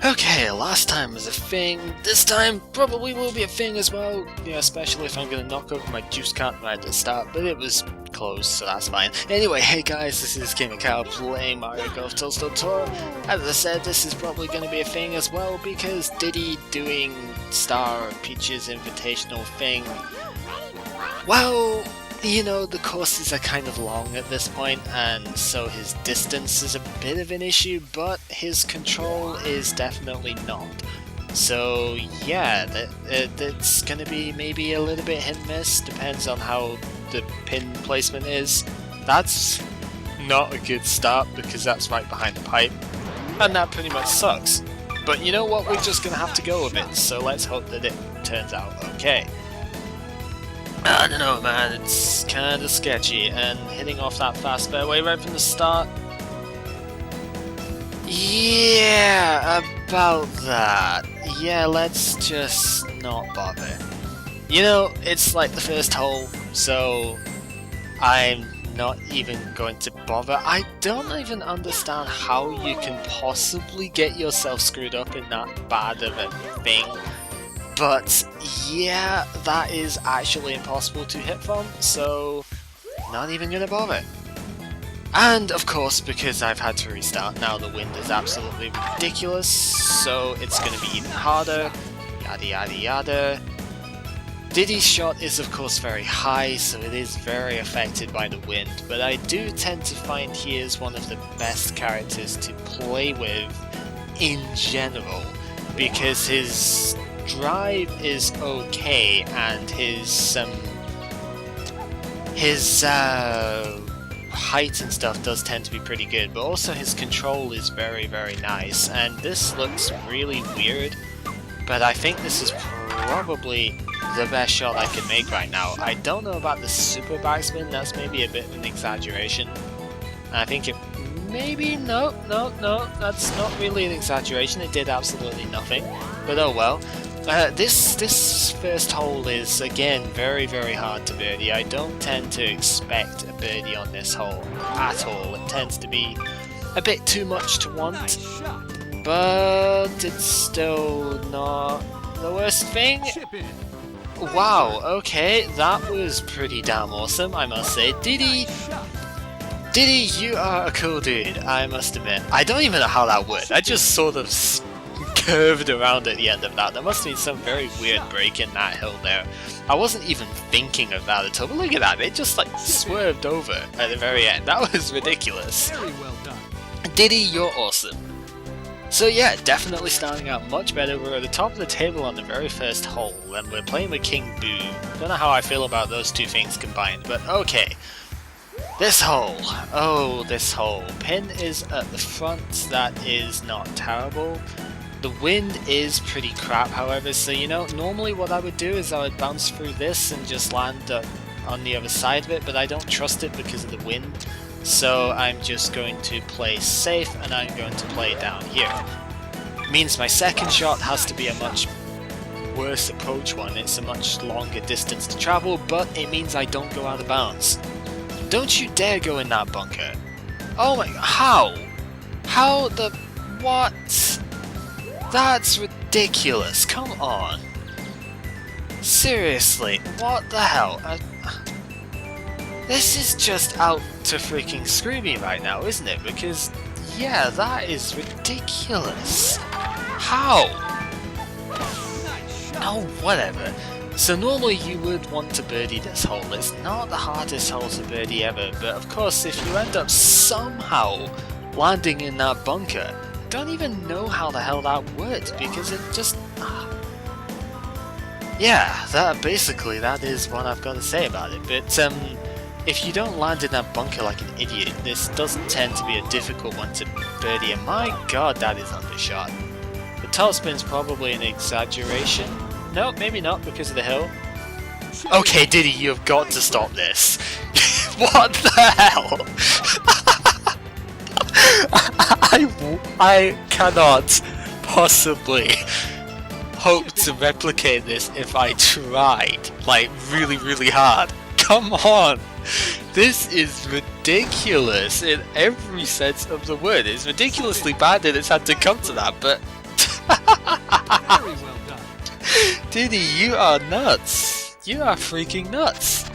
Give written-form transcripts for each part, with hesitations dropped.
Okay, last time was a thing, this time probably will be a thing as well, yeah, especially if I'm gonna knock over my juice cart right at the start, but it was closed, so that's fine. Anyway, hey guys, this is Gamer Cow playing Mario Golf Toadstool Tour. As I said, this is probably gonna be a thing as well, because Diddy doing Star Peach's Invitational thing, well, you know, the courses are kind of long at this point, and so his distance is a bit of an issue, but his control is definitely not. So yeah, it's gonna be maybe a little bit hit and miss, depends on how the pin placement is. That's not a good start because that's right behind the pipe, and that pretty much sucks. But you know what, we're just gonna have to go with it, so let's hope that it turns out okay. I don't know, man, it's kinda sketchy, and hitting off that fast fairway right from the start. Yeah, about that. Yeah, let's just not bother. You know, it's like the first hole, so I'm not even going to bother. I don't even understand how you can possibly get yourself screwed up in that bad of a thing. But yeah, that is actually impossible to hit from, so not even gonna bother. And of course, because I've had to restart, now the wind is absolutely ridiculous, so it's gonna be even harder, yada yada yada. Diddy's shot is of course very high, so it is very affected by the wind, but I do tend to find he is one of the best characters to play with in general, because his drive is okay, and his height and stuff does tend to be pretty good, but also his control is very nice, and this looks really weird, but I think this is probably the best shot I can make right now. I don't know about the super backspin, that's maybe a bit of an exaggeration. I think it maybe, no, that's not really an exaggeration, it did absolutely nothing, but oh well. This first hole is again very hard to birdie. I don't tend to expect a birdie on this hole at all. It tends to be a bit too much to want, but it's still not the worst thing. Wow, okay, that was pretty damn awesome, I must say. Diddy, you are a cool dude, I must admit. I don't even know how that worked. I just sort of curved around at the end of that. There must have been some very weird break in that hill there. I wasn't even thinking of that at all, but look at that, it just like swerved over at the very end. That was ridiculous. Very well done. Diddy, you're awesome. So yeah, definitely starting out much better. We're at the top of the table on the very first hole, and we're playing with King Boo. Don't know how I feel about those two things combined, but okay. This hole, oh this hole. Pin is at the front, that is not terrible. The wind is pretty crap, however, so you know, normally what I would do is I would bounce through this and just land on the other side of it, but I don't trust it because of the wind, so I'm just going to play safe and I'm going to play down here. Means my second shot has to be a much worse approach one, it's a much longer distance to travel, but it means I don't go out of bounds. Don't you dare go in that bunker. Oh my, how? How the, what? That's ridiculous, come on. Seriously, what the hell? This is just out to freaking screw me right now, isn't it? Because, yeah, that is ridiculous. How? Oh, whatever. So normally you would want to birdie this hole. It's not the hardest hole to birdie ever, but of course if you end up somehow landing in that bunker, don't even know how the hell that worked, because it just... yeah, that is what I've got to say about it, but if you don't land in that bunker like an idiot, this doesn't tend to be a difficult one to birdie, and my god, that is undershot. The topspin's probably an exaggeration. No, maybe not, because of the hill. Okay, Diddy, you've got to stop this. What the hell? I cannot possibly hope to replicate this if I tried, like, really hard. Come on! This is ridiculous in every sense of the word. It's ridiculously bad that it's had to come to that, but Very well done. Diddy, you are nuts. You are freaking nuts.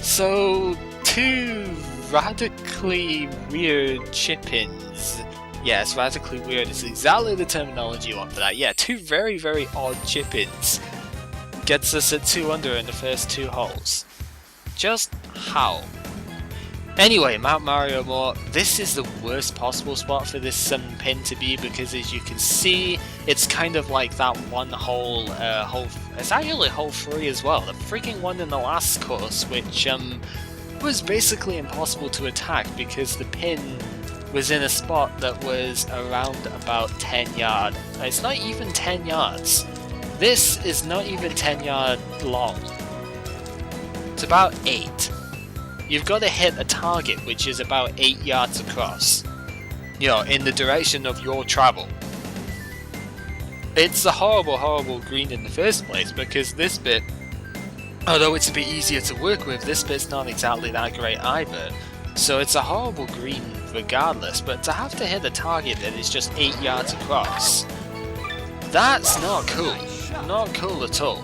So, two radically weird chip-ins. Yes, radically weird is exactly the terminology you want for that. Yeah, two very, very odd chip-ins. Gets us at 2 under in the first 2 holes. Just how? Anyway, Mount Mario More, this is the worst possible spot for this pin to be because as you can see, it's kind of like that one hole, it's actually hole 3 as well, the freaking one in the last course, which was basically impossible to attack because the pin was in a spot that was around about 10 yards. It's not even 10 yards. This is not even 10 yards long. It's about 8. You've got to hit a target which is about 8 yards across. You know, in the direction of your travel. It's a horrible, horrible green in the first place because this bit, although it's a bit easier to work with, this bit's not exactly that great either. So it's a horrible green regardless, but to have to hit a target that is just 8 yards across, that's not cool. Not cool at all.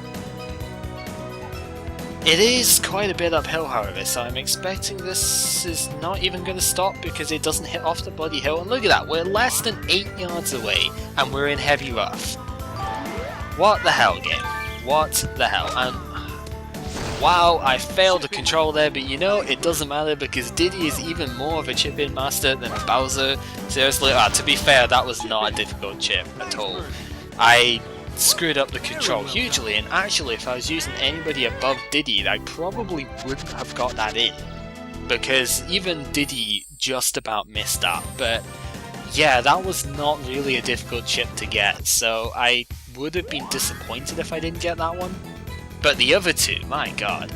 It is quite a bit uphill however, so I'm expecting this is not even going to stop because it doesn't hit off the bloody hill. And look at that, we're less than 8 yards away and we're in heavy rough. What the hell, game? What the hell? And wow, I failed to control there, but you know, it doesn't matter because Diddy is even more of a chip-in master than Bowser. Seriously, to be fair, that was not a difficult chip at all. I screwed up the control hugely, and actually if I was using anybody above Diddy, I probably wouldn't have got that in. Because even Diddy just about missed that, but yeah, that was not really a difficult chip to get, so I would have been disappointed if I didn't get that one. But the other two, my god.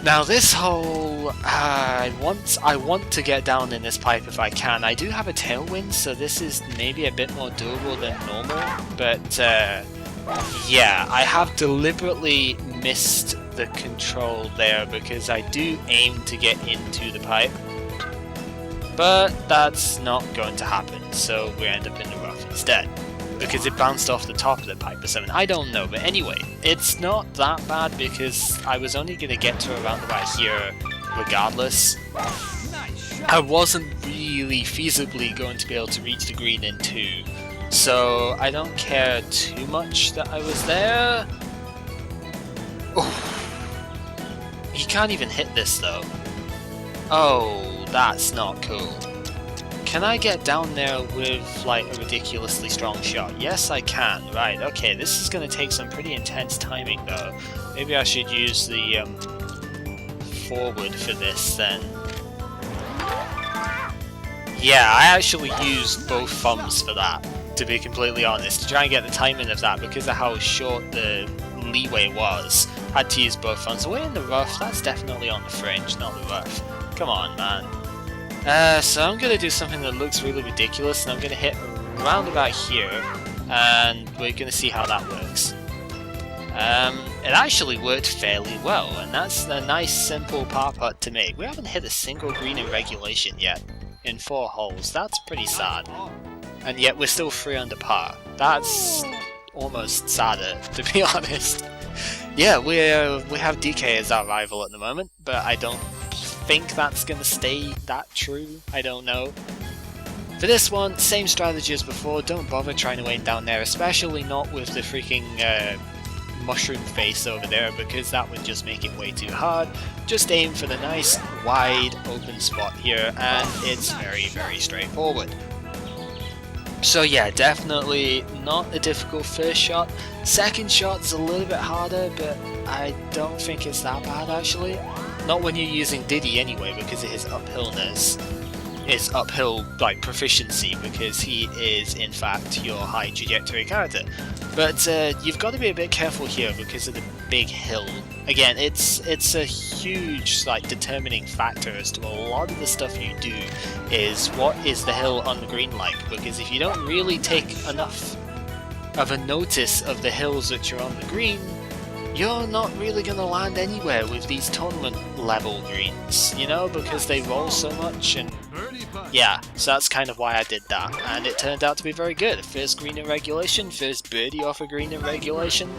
Now this hole, I want to get down in this pipe if I can. I do have a tailwind, so this is maybe a bit more doable than normal, but yeah, I have deliberately missed the control there because I do aim to get into the pipe. But that's not going to happen, so we end up in the rough instead. Because it bounced off the top of the pipe or something. I don't know, but anyway, it's not that bad because I was only going to get to around about here regardless. I wasn't really feasibly going to be able to reach the green in 2, so I don't care too much that I was there. Oof. He can't even hit this though. Oh, that's not cool. Can I get down there with like a ridiculously strong shot? Yes, I can. Right, okay, this is going to take some pretty intense timing though. Maybe I should use the forward for this then. Yeah, I actually used both thumbs for that, to be completely honest, to try and get the timing of that because of how short the leeway was. I had to use both thumbs. We're in the rough, that's definitely on the fringe, not the rough. Come on, man. So I'm going to do something that looks really ridiculous, and I'm going to hit around about here, and we're going to see how that works. It actually worked fairly well, and that's a nice simple par putt to make. We haven't hit a single green in regulation yet, in 4 holes. That's pretty sad. And yet we're still 3 under par. That's almost sadder, to be honest. Yeah, we have DK as our rival at the moment, but I don't think that's gonna stay that true. I don't know. For this one, same strategy as before. Don't bother trying to aim down there, especially not with the freaking mushroom face over there, because that would just make it way too hard. Just aim for the nice wide open spot here, and it's very, very straightforward. So yeah, definitely not a difficult first shot. Second shot's a little bit harder, but I don't think it's that bad actually. Not when you're using Diddy anyway, because of his uphillness. His uphill like proficiency, because he is in fact your high trajectory character. But you've got to be a bit careful here because of the big hill. Again, it's a huge like determining factor as to a lot of the stuff you do is what is the hill on the green like, because if you don't really take enough of a notice of the hills that you're on the green, you're not really going to land anywhere with these tournament level greens, you know, because they roll so much. And yeah, so that's kind of why I did that, and it turned out to be very good. First green in regulation, first birdie off a green in regulation,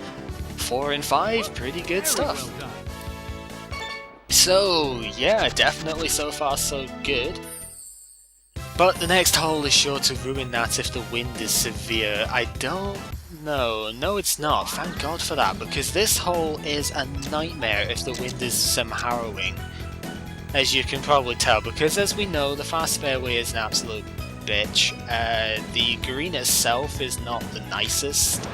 4 and 5, pretty good stuff. So yeah, definitely so far so good. But the next hole is sure to ruin that if the wind is severe. I don't know. No, it's not. Thank God for that, because this hole is a nightmare if the wind is some harrowing. As you can probably tell, because as we know, the fast fairway is an absolute bitch. The green itself is not the nicest,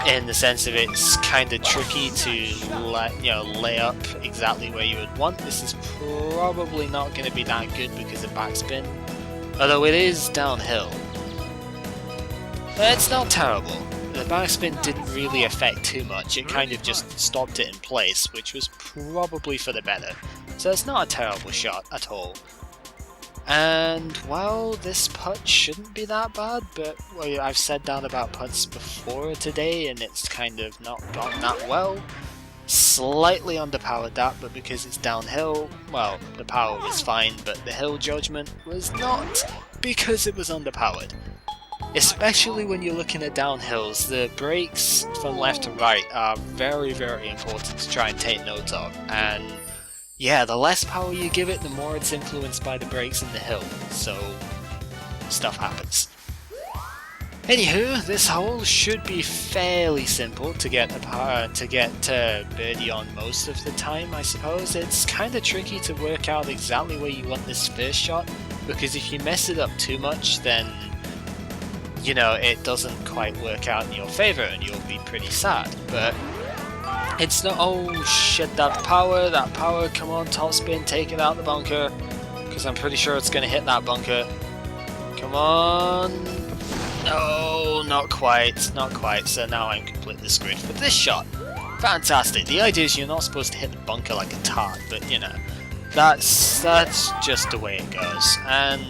in the sense of it's kind of tricky to lay up exactly where you would want. This is probably not going to be that good because of backspin, although it is downhill. But it's not terrible. The backspin didn't really affect too much, it kind of just stopped it in place, which was probably for the better. So it's not a terrible shot at all. And, well, this putt shouldn't be that bad, but I've said that about putts before today, and it's kind of not gone that well. Slightly underpowered that, but because it's downhill, well, the power was fine, but the hill judgment was not, because it was underpowered. Especially when you're looking at downhills, the brakes from left to right are very, very important to try and take note of, and yeah, the less power you give it, the more it's influenced by the brakes in the hill, so stuff happens. Anywho, this hole should be fairly simple to get birdie on most of the time, I suppose. It's kind of tricky to work out exactly where you want this first shot, because if you mess it up too much, then you know, it doesn't quite work out in your favour and you'll be pretty sad. But it's not, oh shit, that power, come on, topspin, take it out the bunker, because I'm pretty sure it's going to hit that bunker. Come on. No, not quite, so now I'm completely screwed for this shot. Fantastic. The idea is you're not supposed to hit the bunker like a tart, but you know, that's just the way it goes. And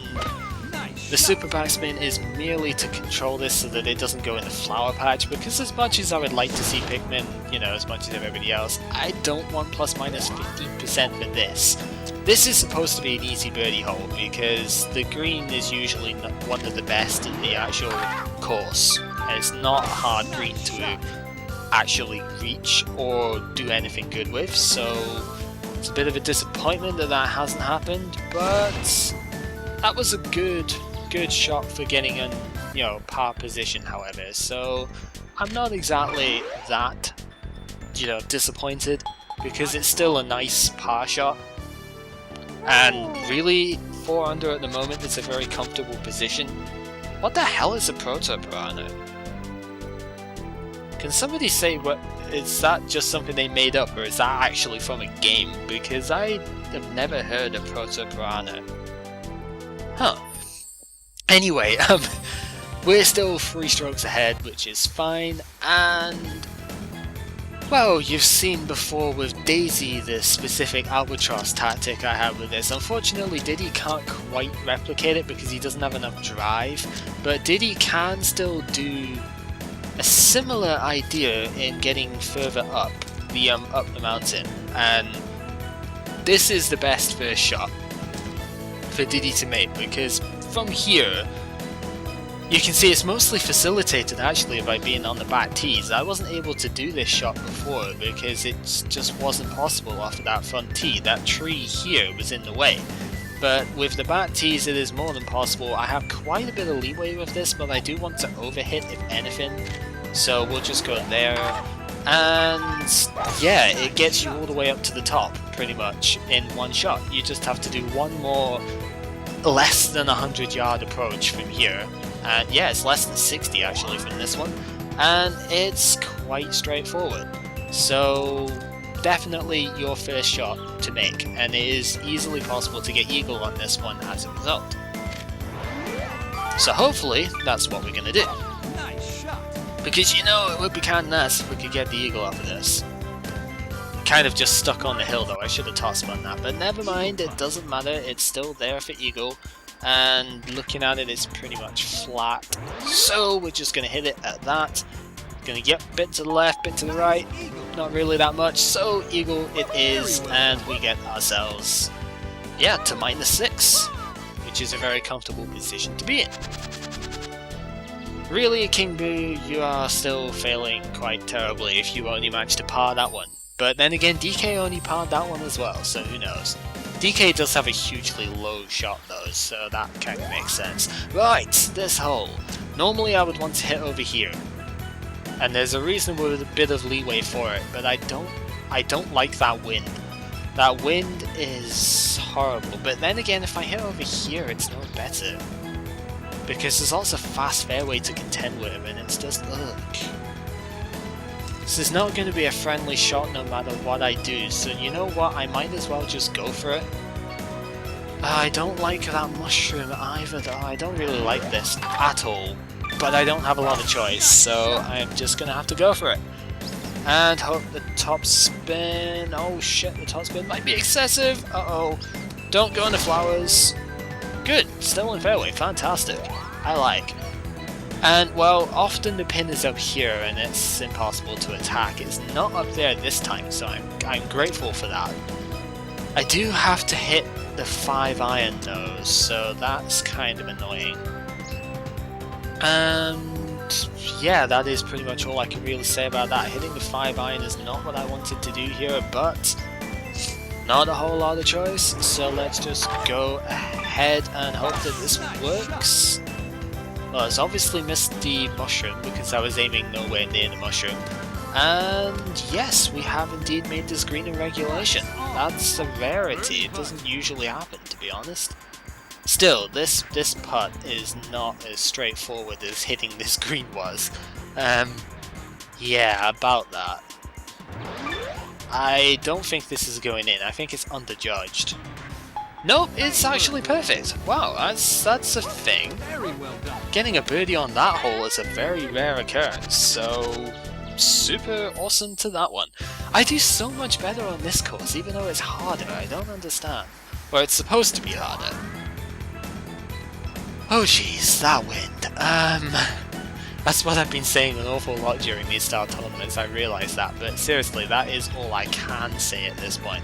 the super backspin is merely to control this so that it doesn't go in the flower patch, because as much as I would like to see Pikmin, you know, as much as everybody else, I don't want plus minus 15% for this. This is supposed to be an easy birdie hole, because the green is usually one of the best in the actual course, and it's not a hard green to actually reach or do anything good with, so it's a bit of a disappointment that that hasn't happened, but that was a good shot for getting in, you know, par position, however, so I'm not exactly that, you know, disappointed, because it's still a nice par shot, and really 4 under at the moment is a very comfortable position. What the hell is a Proto Piranha? Can somebody say, what is that just something they made up, or is that actually from a game, because I have never heard of Proto Piranha. Huh. Anyway, we're still 3 strokes ahead, which is fine, and well, you've seen before with Daisy the specific albatross tactic I have with this. Unfortunately, Diddy can't quite replicate it because he doesn't have enough drive, but Diddy can still do a similar idea in getting further up the mountain, and this is the best first shot for Diddy to make, because from here you can see it's mostly facilitated actually by being on the back tees. I wasn't able to do this shot before because it just wasn't possible off of that front tee. That tree here was in the way. But with the back tees it is more than possible. I have quite a bit of leeway with this, but I do want to overhit if anything. So we'll just go there. And yeah, it gets you all the way up to the top pretty much in one shot. You just have to do one more less than 100-yard approach from here. And yeah, it's less than 60 actually from this one, and it's quite straightforward. So definitely your first shot to make, and it is easily possible to get eagle on this one as a result. So hopefully that's what we're gonna do. Nice shot. Because you know, it would be kind of nice if we could get the eagle off of this. Kind of just stuck on the hill though, I should have top spun that, but never mind, it doesn't matter, it's still there for eagle. And looking at it, it's pretty much flat, so we're just going to hit it at that. Gonna get bit to the left, bit to the right, not really that much, so eagle it is, and we get ourselves, yeah, to -6, which is a very comfortable position to be in. Really, King Boo, you are still failing quite terribly if you only manage to par that one. But then again, DK only parred that one as well, so who knows. DK does have a hugely low shot though, so that kind of makes sense. Right, this hole. Normally I would want to hit over here. And there's a reasonable bit of leeway for it, but I don't like that wind. That wind is horrible, but then again if I hit over here it's no better. Because there's also a fast fairway to contend with, and it's just, ugh. This is not going to be a friendly shot no matter what I do, so you know what, I might as well just go for it. I don't like that mushroom either though, I don't really like this at all. But I don't have a lot of choice, so I'm just going to have to go for it. And hope the top spin, oh shit, the top spin might be excessive, uh-oh. Don't go into flowers. Good, still in fairway, fantastic. I like. And well, often the pin is up here and it's impossible to attack. It's not up there this time, so I'm grateful for that. I do have to hit the 5-iron though, so that's kind of annoying. And yeah, that is pretty much all I can really say about that. Hitting the 5-iron is not what I wanted to do here, but not a whole lot of choice, so let's just go ahead and hope that this works. Well, it's obviously missed the mushroom because I was aiming nowhere near the mushroom. And yes, we have indeed made this green in regulation. That's a rarity, it doesn't usually happen, to be honest. Still, this putt is not as straightforward as hitting this green was. Yeah, about that. I don't think this is going in, I think it's underjudged. Nope, it's actually perfect. Wow, that's a thing. Very well done. Getting a birdie on that hole is a very rare occurrence, so super awesome to that one. I do so much better on this course, even though it's harder, I don't understand. Well, it's supposed to be harder. Oh jeez, that wind. That's what I've been saying an awful lot during these style tournaments, I realise that, but seriously, that is all I can say at this point.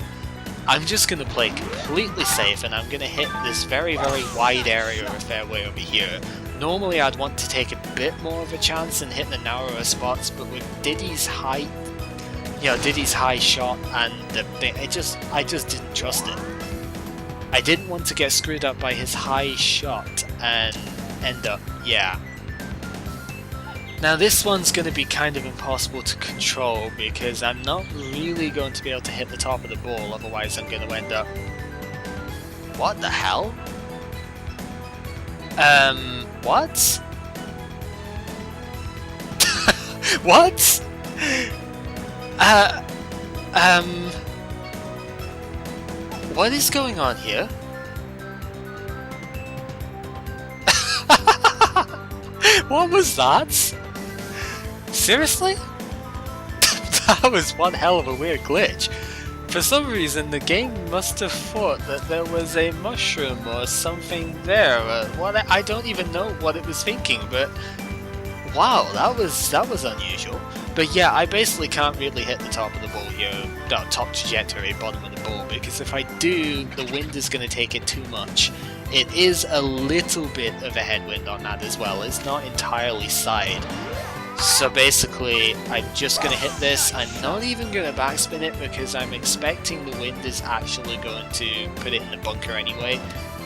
I'm just going to play completely safe and I'm going to hit this very, very wide area of fairway over here. Normally I'd want to take a bit more of a chance and hit the narrower spots, but with Diddy's height, Diddy's high shot and the thing, I just didn't trust it. I didn't want to get screwed up by his high shot and end up, yeah. Now this one's going to be kind of impossible to control because I'm not really going to be able to hit the top of the ball, otherwise I'm going to end up... What the hell? What? What? What is going on here? What was that? Seriously? That was one hell of a weird glitch. For some reason the game must have thought that there was a mushroom or something there. I don't even know what it was thinking, but wow, that was unusual. But yeah, I basically can't really hit the top of the ball here, no, top trajectory, bottom of the ball, because if I do, the wind is going to take it too much. It is a little bit of a headwind on that as well, it's not entirely side. So basically, I'm just going to hit this, I'm not even going to backspin it because I'm expecting the wind is actually going to put it in the bunker anyway.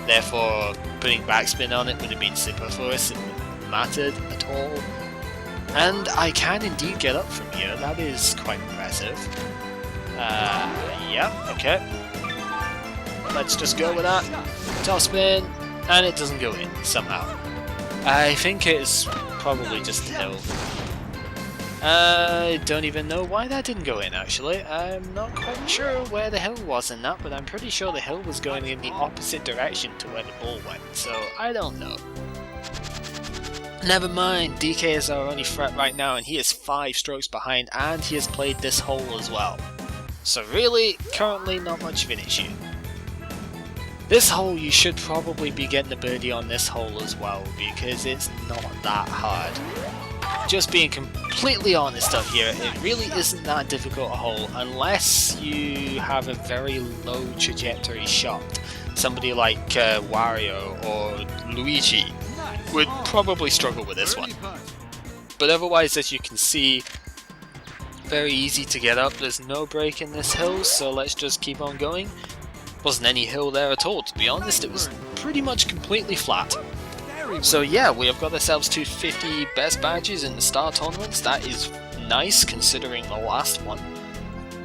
Therefore, putting backspin on it would have been superfluous, it wouldn't have mattered at all. And I can indeed get up from here, that is quite impressive. Yeah, okay. Let's just go with that. Top spin, and it doesn't go in, somehow. I think it's probably just the hill. I don't even know why that didn't go in, actually. I'm not quite sure where the hill was in that, but I'm pretty sure the hill was going in the opposite direction to where the ball went, so I don't know. Never mind, DK is our only threat right now, and he is 5 strokes behind, and he has played this hole as well. So really, currently not much of an issue. This hole, you should probably be getting a birdie on this hole as well, because it's not that hard. just being completely honest up here, it really isn't that difficult a hole unless you have a very low trajectory shot. Somebody like Wario or Luigi would probably struggle with this one. But otherwise, as you can see, very easy to get up. There's no break in this hill, so let's just keep on going. Wasn't any hill there at all, to be honest. It was pretty much completely flat. So yeah, we have got ourselves to 50 best badges in the star tournaments. That is nice considering the last one.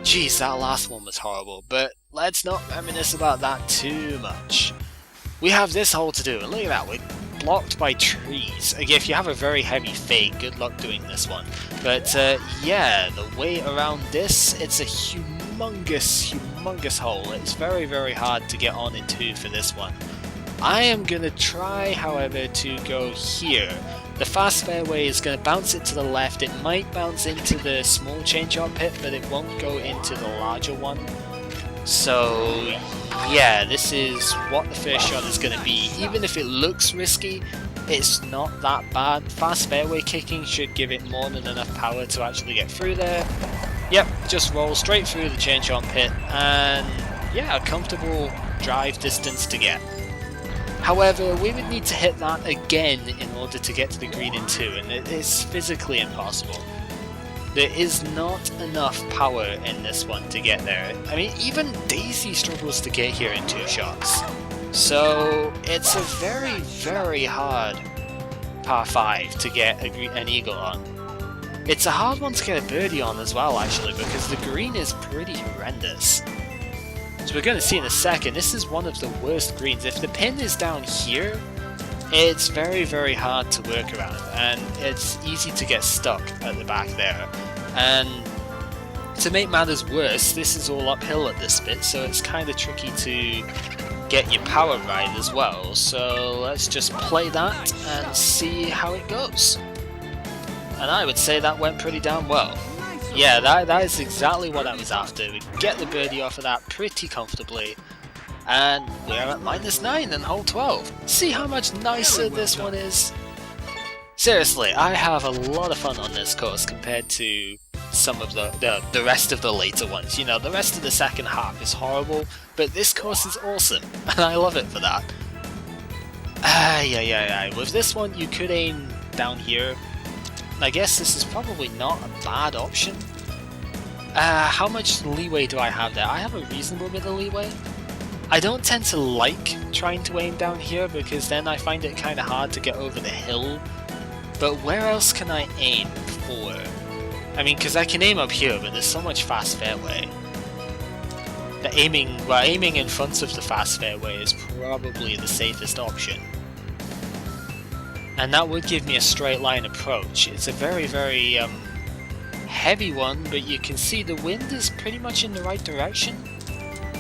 Jeez, that last one was horrible, but let's not reminisce about that too much. We have this hole to do, and look at that, we're blocked by trees. Again, if you have a very heavy fade, good luck doing this one. But yeah, the way around this, it's a humongous hole. It's very, very hard to get on into for this one. I am going to try, however, to go here. The fast fairway is going to bounce it to the left. It might bounce into the small change-up pit, but it won't go into the larger one. So yeah, this is what the first shot is going to be. Even if it looks risky, it's not that bad. Fast fairway kicking should give it more than enough power to actually get through there. Yep, just roll straight through the change-up pit, and yeah, a comfortable drive distance to get. However, we would need to hit that again in order to get to the green in 2, and it is physically impossible. There is not enough power in this one to get there. I mean, even Daisy struggles to get here in 2 shots. So it's a very, very hard par 5 to get an eagle on. It's a hard one to get a birdie on as well, actually, because the green is pretty horrendous. So we're going to see in a second, this is one of the worst greens. If the pin is down here, it's very, very hard to work around, and it's easy to get stuck at the back there. And to make matters worse, this is all uphill at this bit, so it's kind of tricky to get your power right as well. So let's just play that and see how it goes. And I would say that went pretty damn well. Yeah, that is exactly what I was after. We get the birdie off of that pretty comfortably. And we're at -9 in hole 12. See how much nicer this one is? Seriously, I have a lot of fun on this course compared to some of the rest of the later ones. You know, the rest of the second half is horrible, but this course is awesome, and I love it for that. Yeah. With this one, you could aim down here. I guess this is probably not a bad option. How much leeway do I have there? I have a reasonable bit of leeway. I don't tend to like trying to aim down here because then I find it kind of hard to get over the hill. But where else can I aim for? I mean, because I can aim up here, but there's so much fast fairway. Aiming in front of the fast fairway is probably the safest option. And that would give me a straight line approach. It's a very, very heavy one, but you can see the wind is pretty much in the right direction.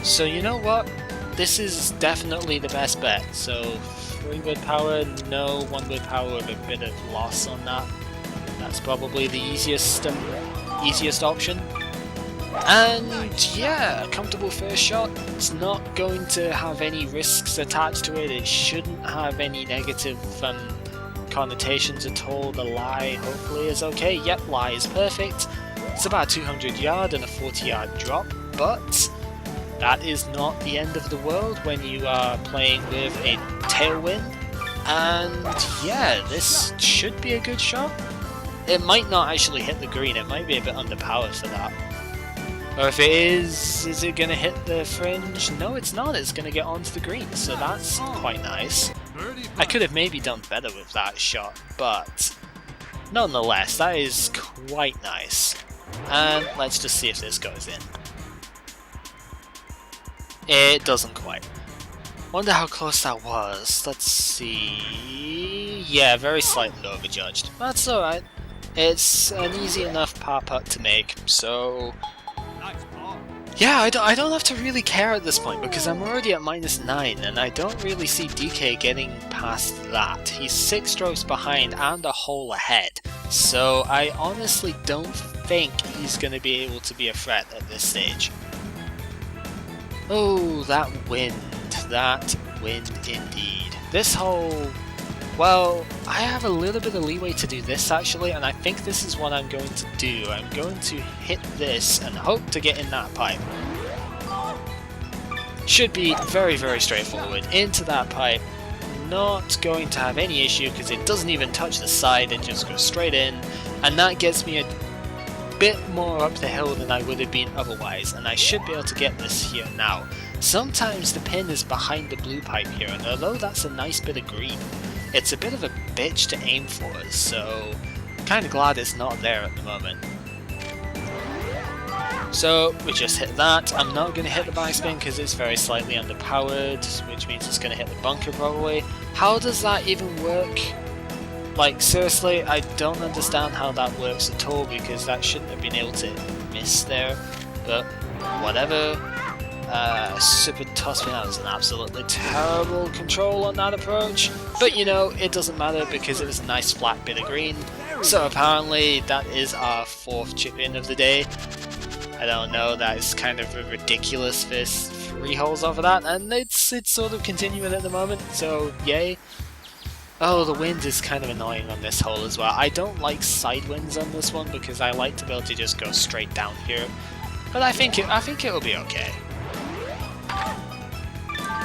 So you know what? This is definitely the best bet. So 3 wood power, no 1 wood power with a bit of loss on that. That's probably the easiest option. And yeah, a comfortable first shot. It's not going to have any risks attached to it. It shouldn't have any negative connotations at all. The lie hopefully is okay. Yep, lie is perfect. It's about 200 yard and a 40 yard drop, but that is not the end of the world when you are playing with a tailwind. And yeah, this should be a good shot. It might not actually hit the green, it might be a bit underpowered for that. Or if it is it going to hit the fringe? No, it's not, it's going to get onto the green, so that's quite nice. I could have maybe done better with that shot, but nonetheless, that is quite nice. And let's just see if this goes in. It doesn't quite. Wonder how close that was. Let's see. Yeah, very slightly overjudged. That's alright. It's an easy enough par putt to make, so yeah, I don't have to really care at this point because I'm already at -9 and I don't really see DK getting past that. He's 6 strokes behind and a hole ahead, so I honestly don't think he's going to be able to be a threat at this stage. Oh, that wind indeed. This hole, Well, I have a little bit of leeway to do this actually, and I think this is what I'm going to do. I'm going to hit this and hope to get in that pipe. Should be very, very straightforward. Into that pipe. Not going to have any issue because it doesn't even touch the side, it just goes straight in, and that gets me a bit more up the hill than I would have been otherwise, and I should be able to get this here now. Sometimes the pin is behind the blue pipe here, and although that's a nice bit of green, it's a bit of a bitch to aim for, so kinda glad it's not there at the moment. So we just hit that. I'm not going to hit the backspin because it's very slightly underpowered, which means it's going to hit the bunker probably. How does that even work? Like seriously, I don't understand how that works at all because that shouldn't have been able to miss there, but whatever. Super Toadstool, that was an absolutely terrible control on that approach, but you know, it doesn't matter because it was a nice flat bit of green. So apparently that is our 4th chip in of the day. I don't know, that is kind of a ridiculous first 3 holes over that, and it's sort of continuing at the moment, so yay. Oh, the wind is kind of annoying on this hole as well. I don't like side winds on this one because I like to be able to just go straight down here, but I think it'll be okay.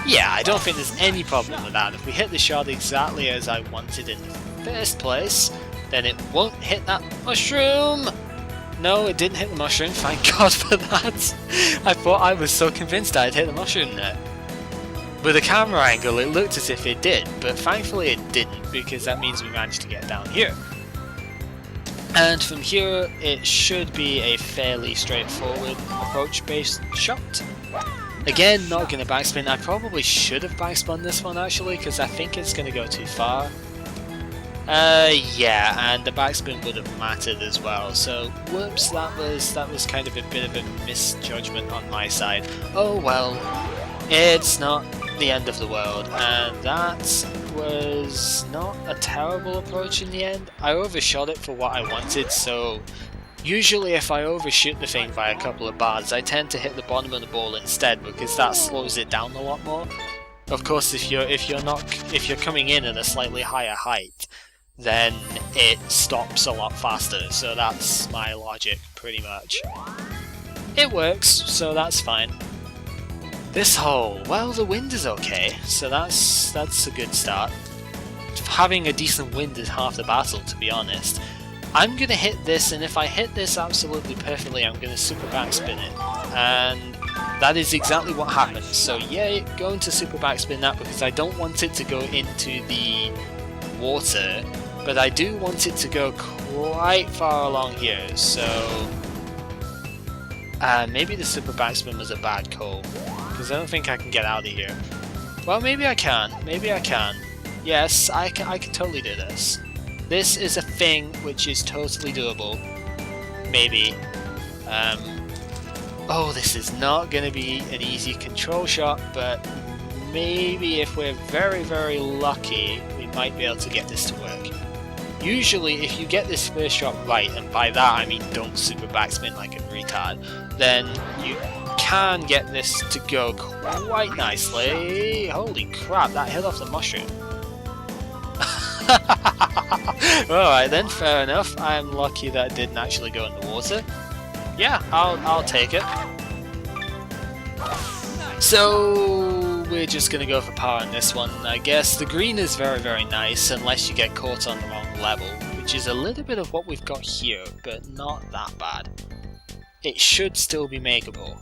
Yeah, I don't think there's any problem with that. If we hit the shot exactly as I wanted in the first place, then it won't hit that mushroom! No, it didn't hit the mushroom, thank God for that. I thought I was so convinced I'd hit the mushroom there. With the camera angle it looked as if it did, but thankfully it didn't because that means we managed to get down here. And from here it should be a fairly straightforward approach based shot. Again, not going to backspin. I probably should have backspun this one actually because I think it's going to go too far. Yeah, and the backspin would have mattered as well, so whoops, that was kind of a bit of a misjudgment on my side. Oh well, it's not the end of the world, and that was not a terrible approach in the end. I overshot it for what I wanted, so usually if I overshoot the thing by a couple of bars, I tend to hit the bottom of the ball instead because that slows it down a lot more. Of course, if you're coming in at a slightly higher height, then it stops a lot faster, so that's my logic pretty much. It works, so that's fine. This hole, well, the wind is okay, so that's a good start. Having a decent wind is half the battle, to be honest. I'm gonna hit this, and if I hit this absolutely perfectly, I'm gonna super backspin it, and that is exactly what happened. So yay, going to super backspin that because I don't want it to go into the water, but I do want it to go quite far along here, so maybe the super backspin was a bad call, because I don't think I can get out of here. Well, maybe I can, Yes, I can totally do this. This is a thing which is totally doable. Maybe. Oh, this is not going to be an easy control shot, but maybe if we're very, very lucky, we might be able to get this to work. Usually, if you get this first shot right, and by that I mean don't super backspin like a retard, then you can get this to go quite nicely. Holy crap, that hit off the mushroom. Alright then, fair enough. I'm lucky that it didn't actually go in the water. Yeah, I'll take it. So we're just gonna go for power on this one, I guess. The green is very, very nice unless you get caught on the wrong level, which is a little bit of what we've got here, but not that bad. It should still be makeable.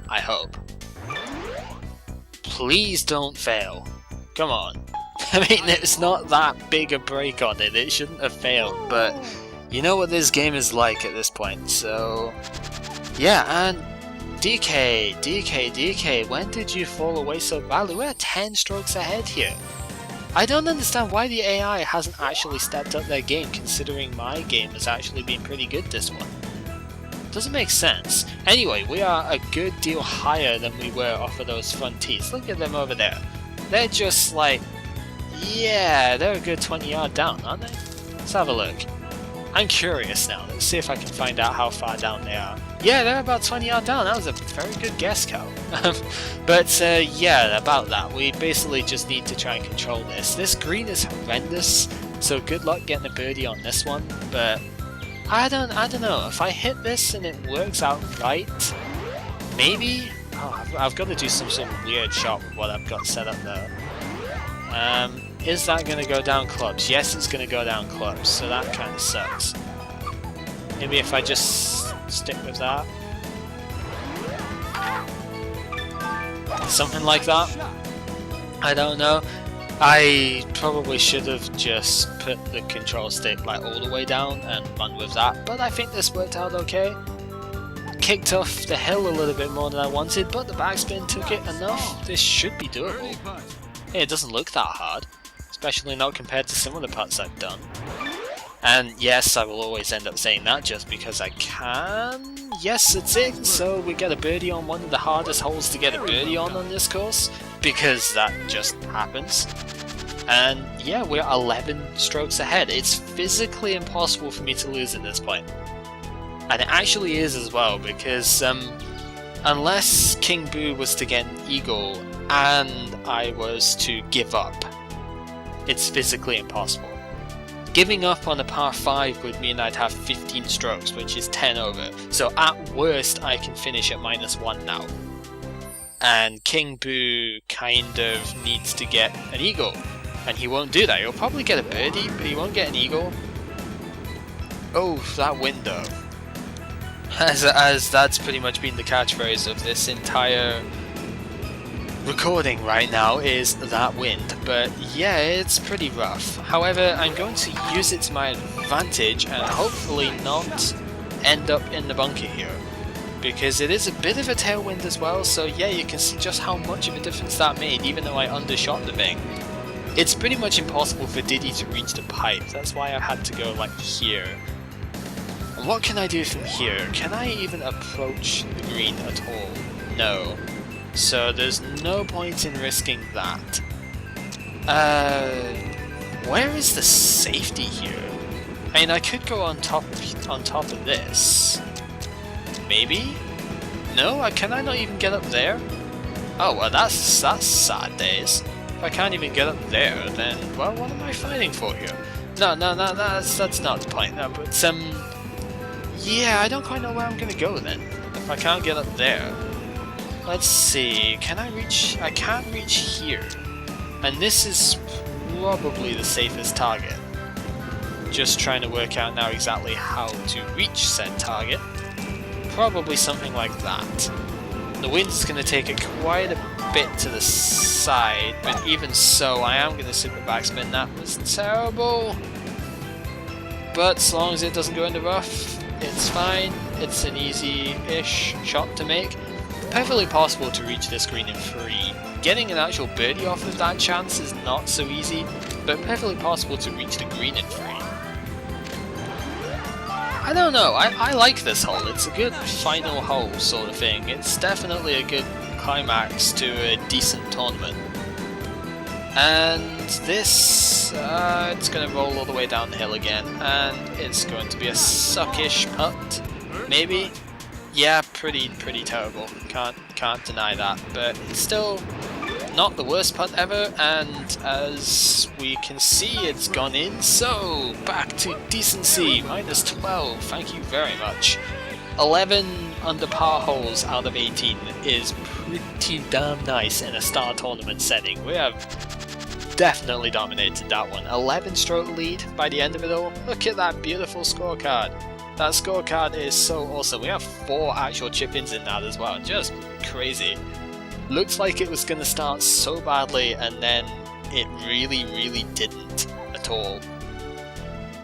I hope. Please don't fail. Come on. I mean, it's not that big a break on it, it shouldn't have failed, but you know what this game is like at this point, so yeah. And DK, when did you fall away so badly? We're 10 strokes ahead here. I don't understand why the AI hasn't actually stepped up their game, considering my game has actually been pretty good this one. Doesn't make sense. Anyway, we are a good deal higher than we were off of those front tees. Look at them over there. They're just like, yeah, they're a good 20 yard down, aren't they? Let's have a look. I'm curious now. Let's see if I can find out how far down they are. Yeah, they're about 20 yards down. That was a very good guess, Cal. But yeah, about that. We basically just need to try and control this. This green is horrendous, so good luck getting a birdie on this one. But I don't know. If I hit this and it works out right, maybe. Oh, I've got to do some sort of weird shot with what I've got set up there. Is that going to go down clubs? Yes, it's going to go down clubs, so that kind of sucks. Maybe if I just stick with that. Something like that. I don't know. I probably should have just put the control stick like all the way down and run with that, but I think this worked out okay. Kicked off the hill a little bit more than I wanted, but the backspin took it enough. This should be doable. Hey, it doesn't look that hard. Especially not compared to some of the putts I've done. And yes, I will always end up saying that just because I can. Yes, it's it. So we get a birdie on one of the hardest holes to get a birdie on this course, because that just happens. And yeah, we're 11 strokes ahead. It's physically impossible for me to lose at this point. And it actually is as well, because unless King Boo was to get an eagle and I was to give up, it's physically impossible. Giving up on a par 5 would mean I'd have 15 strokes, which is 10 over. So at worst, I can finish at -1 now. And King Boo kind of needs to get an eagle. And he won't do that. He'll probably get a birdie, but he won't get an eagle. Oh, that window. As that's pretty much been the catchphrase of this entire recording right now, is that wind. But yeah, it's pretty rough. However, I'm going to use it to my advantage and hopefully not end up in the bunker here, because it is a bit of a tailwind as well. So yeah, you can see just how much of a difference that made, even though I undershot the thing. It's pretty much impossible for Diddy to reach the pipe. That's why I had to go like here. And what can I do from here? Can I even approach the green at all? No. So there's no point in risking that. Where is the safety here? I mean, I could go on top of this. Maybe? No, can I not even get up there? Oh well, that's sad days. If I can't even get up there, then well, what am I fighting for here? No, that's not the point. No, but yeah, I don't quite know where I'm gonna go then. If I can't get up there. Let's see, can I reach? I can't reach here. And this is probably the safest target. Just trying to work out now exactly how to reach said target. Probably something like that. The wind's going to take it quite a bit to the side, but even so, I am going to super backspin. That was terrible. But as long as it doesn't go in the rough, it's fine. It's an easy-ish shot to make. Perfectly possible to reach this green in 3. Getting an actual birdie off of that chance is not so easy, but perfectly possible to reach the green in 3. I don't know, I like this hole. It's a good final hole sort of thing. It's definitely a good climax to a decent tournament. And this, it's going to roll all the way down the hill again, and it's going to be a suckish putt, maybe? Yeah, pretty terrible. Can't deny that, but it's still not the worst putt ever, and as we can see, it's gone in, so back to decency, -12, thank you very much. 11 under par holes out of 18 is pretty damn nice in a star tournament setting. We have definitely dominated that one. 11 stroke lead by the end of it all. Look at that beautiful scorecard. That scorecard is so awesome. We have 4 actual chip-ins in that as well. Just crazy. Looks like it was going to start so badly, and then it really didn't at all.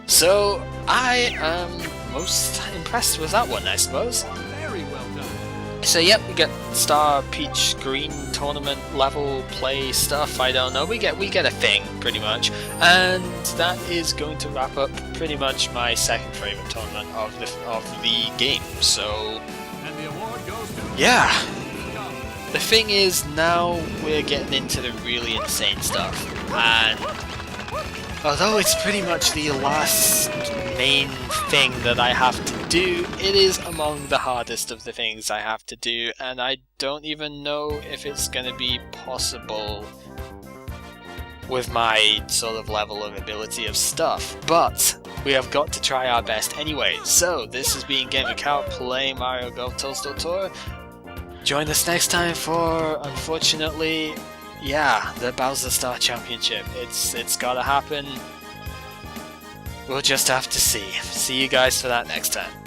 So I am most impressed with that one, I suppose. Very well done. So yep, we get Star Peach Green tournament level play stuff. I don't know. We get a thing pretty much, and that is going to wrap up pretty much my second favorite tournament of the game. So And the award goes to yeah. The thing is, now we're getting into the really insane stuff, and although it's pretty much the last main thing that I have to do. It is among the hardest of the things I have to do, and I don't even know if it's going to be possible with my sort of level of ability of stuff, but we have got to try our best anyway. So this has been Gamer Cow playing Mario Golf Toadstool Tour. Join us next time for, unfortunately, yeah, the Bowser Star Championship. It's gotta happen. We'll just have to see. See you guys for that next time.